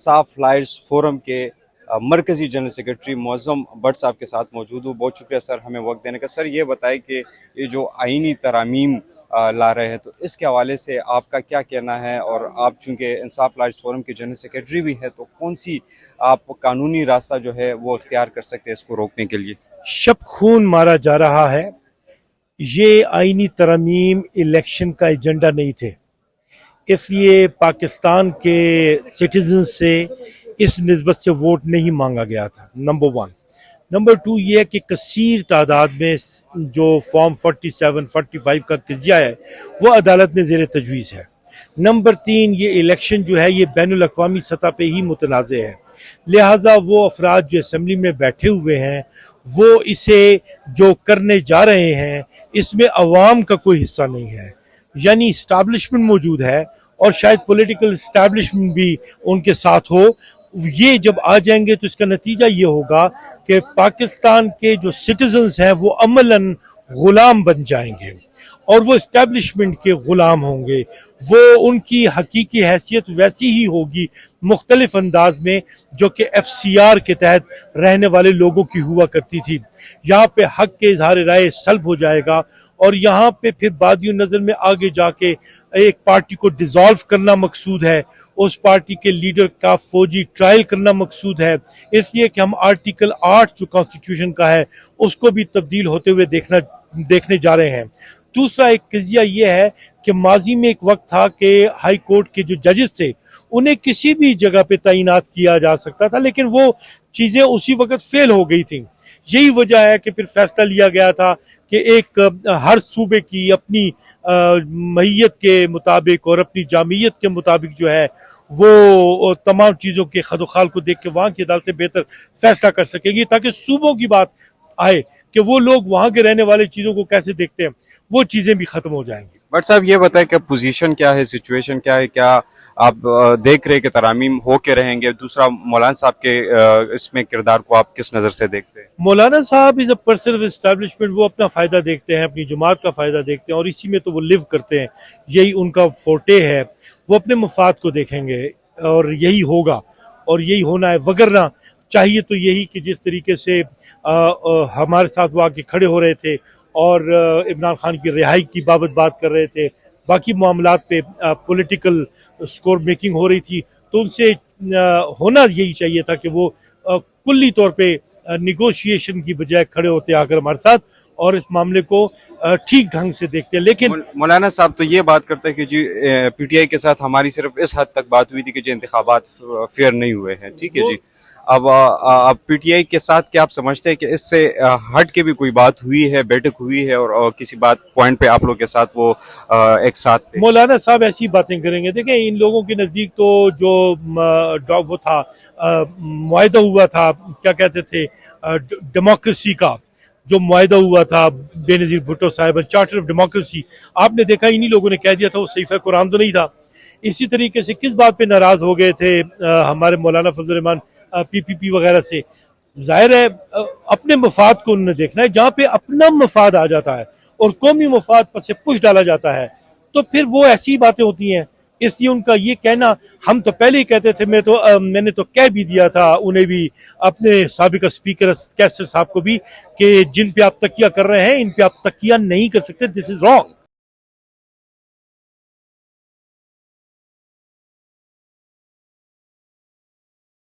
इंसाफ lights forum के मरकजी general secretary Muazzam Bhatt साहब के साथ मौजूद हूँ। बहुत शुक्रिया सर हमें वक्त देने का। सर ये बताएं कि ये जो आईनी तरामीम ला रहे हैं तो इसके हवाले से आपका क्या कहना है, और आप चूंकि इंसाफ लाइट्स फोरम के जनरल सेक्रेटरी भी है तो कौन सी आप कानूनी रास्ता जो है वो इख्तियार कर सकते हैं इसको रोकने के लिए? शब खून मारा जा रहा है। ये आईनी तरमीम इलेक्शन का एजेंडा नहीं थे, इसलिए पाकिस्तान के सिटीजन से इस निस्बत से वोट नहीं मांगा गया था, नंबर वन। नंबर टू ये है कि कसीर तादाद में जो फॉर्म 47, 45 का कज़िया है वो अदालत में ज़ेर तजवीज़ है। नंबर तीन, ये इलेक्शन जो है ये बैनुल अक़वामी सतह पे ही मुतनाज़ है, लिहाजा वो अफराद जो असम्बली में बैठे हुए हैं वो इसे जो करने जा रहे हैं इसमें अवाम का कोई हिस्सा नहीं है, यानी इस्टेब्लिशमेंट मौजूद है और शायद पॉलिटिकल इस्टेब्लिशमेंट भी उनके साथ हो। ये जब आ जाएंगे तो इसका नतीजा ये होगा कि पाकिस्तान के जो सिटीजन्स हैं वो अमलन गुलाम बन जाएंगे और वो इस्टेब्लिशमेंट के गुलाम होंगे। वो उनकी हकीकी हैसियत वैसी ही होगी मुख्तलिफ अंदाज में जो कि FCR के तहत रहने वाले लोगों की हुआ करती थी। यहाँ पे हक के इजहार राय सल्ब हो जाएगा और यहाँ पे फिर बादियों नजर में आगे जाके एक पार्टी को डिसॉल्व करना मकसूद है, उस पार्टी के लीडर का फौजी ट्रायल करना मकसूद है, इसलिए कि हम आर्टिकल 8 जो कॉन्स्टिट्यूशन का है उसको भी तब्दील होते हुए देखने जा रहे हैं। दूसरा एक कज़िया ये है कि माजी में एक वक्त था कि हाई कोर्ट के जो जजेस थे उन्हें किसी भी जगह पे तैनात किया जा सकता था, लेकिन वो चीजें उसी वक्त फेल हो गई थी। यही वजह है कि फिर फैसला लिया गया था कि एक हर सूबे की अपनी महियत के मुताबिक और अपनी जामियत के मुताबिक जो है वो तमाम चीज़ों के खदोखाल को देख के वहाँ की अदालतें बेहतर फैसला कर सकेंगी, ताकि सूबों की बात आए कि वो लोग वहाँ के रहने वाले चीज़ों को कैसे देखते हैं, वो चीज़ें भी खत्म हो जाएंगी। बट साहब ये बताएं कि पोजीशन क्या है, सिचुएशन क्या है, क्या आप देख रहे हैं कि तरामीम हो के रहेंगे? दूसरा, मौलाना साहब के इसमें किरदार को आप किस नज़र से देखते हैं? मौलाना साहब is a person of establishment, वो अपना फ़ायदा देखते हैं, अपनी जमात का फ़ायदा देखते हैं और इसी में तो वो लिव करते हैं, यही उनका फोटे है। वो अपने मफाद को देखेंगे और यही होगा और यही होना है। वगरना चाहिए तो यही कि जिस तरीके से हमारे साथ वो आके खड़े हो रहे थे और इमरान खान की रिहाई की बाबत बात कर रहे थे, बाकी मामलात पे पॉलिटिकल स्कोर मेकिंग हो रही थी, तो उनसे होना यही चाहिए था कि वो कुल्ली तौर पे निगोशिएशन की बजाय खड़े होते आकर हमारे साथ और इस मामले को ठीक ढंग से देखते हैं। लेकिन मौलाना साहब तो ये बात करते हैं कि जी PTI के साथ हमारी सिर्फ इस हद तक बात हुई थी कि जो इंतखाबात फेयर नहीं हुए हैं, ठीक है जी। अब PTI के साथ क्या आप समझते हैं कि इससे हट के भी कोई बात हुई है, बैठक हुई है और किसी बात पॉइंट पे आप लोग के साथ वो एक साथ? मौलाना साहब ऐसी बातें करेंगे। देखें, इन लोगों के नजदीक तो जो वो था मुआहदा हुआ था, क्या कहते थे, डेमोक्रेसी का जो मुआहदा हुआ था बेनजीर भुट्टो साहब, चार्टर ऑफ डेमोक्रेसी, आपने देखा इन्हीं लोगों ने कह दिया था वो सहीफा कुरान तो नहीं था। इसी तरीके से किस बात पे नाराज हो गए थे हमारे मौलाना फजल रहमान PPP वगैरह से? जाहिर है अपने मफाद को उन्होंने देखना है। जहाँ पे अपना मफाद आ जाता है और कौमी मफाद पर से पुश डाला जाता है तो फिर वो ऐसी बातें होती हैं। इसलिए उनका ये कहना, हम तो पहले ही कहते थे, मैंने तो कह भी दिया था उन्हें भी, अपने साबिक स्पीकर कैसर साहब को भी, कि जिन पे आप तकिया कर रहे हैं इन पे आप तकिया नहीं कर सकते, दिस इज रॉन्ग।